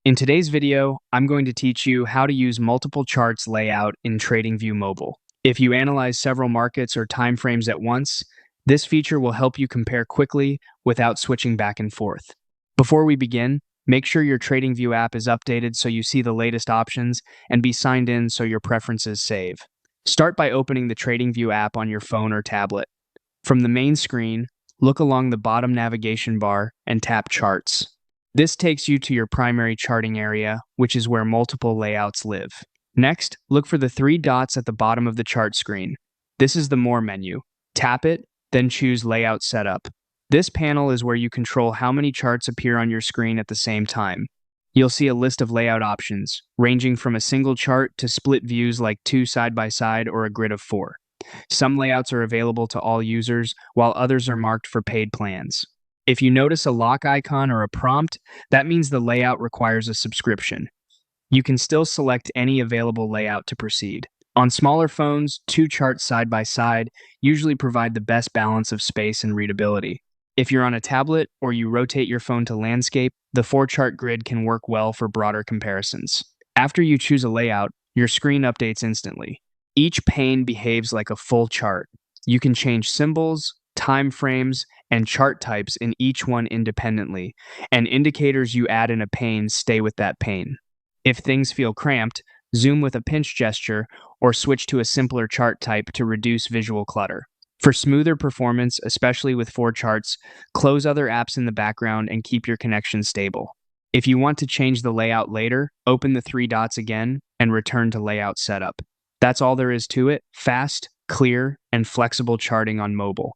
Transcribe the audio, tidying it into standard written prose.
In today's video, I'm going to teach you how to use multiple charts layout in TradingView Mobile. If you analyze several markets or time frames at once, this feature will help you compare quickly without switching back and forth. Before we begin, make sure your TradingView app is updated so you see the latest options and be signed in so your preferences save. Start by opening the TradingView app on your phone or tablet. From the main screen, look along the bottom navigation bar and tap Charts. This takes you to your primary charting area, which is where multiple layouts live. Next, look for the three dots at the bottom of the chart screen. This is the More menu. Tap it, then choose Layout Setup. This panel is where you control how many charts appear on your screen at the same time. You'll see a list of layout options, ranging from a single chart to split views like 2 side by side or a grid of 4. Some layouts are available to all users, while others are marked for paid plans. If you notice a lock icon or a prompt, that means the layout requires a subscription. You can still select any available layout to proceed. On smaller phones, 2 charts side by side usually provide the best balance of space and readability. If you're on a tablet or you rotate your phone to landscape, the 4-chart grid can work well for broader comparisons. After you choose a layout, your screen updates instantly. Each pane behaves like a full chart. You can change symbols, time frames, and chart types in each one independently, and indicators you add in a pane stay with that pane. If things feel cramped, zoom with a pinch gesture or switch to a simpler chart type to reduce visual clutter. For smoother performance, especially with 4 charts, close other apps in the background and keep your connection stable. If you want to change the layout later, open the 3 dots again and return to Layout Setup. That's all there is to it: fast, clear, and flexible charting on mobile.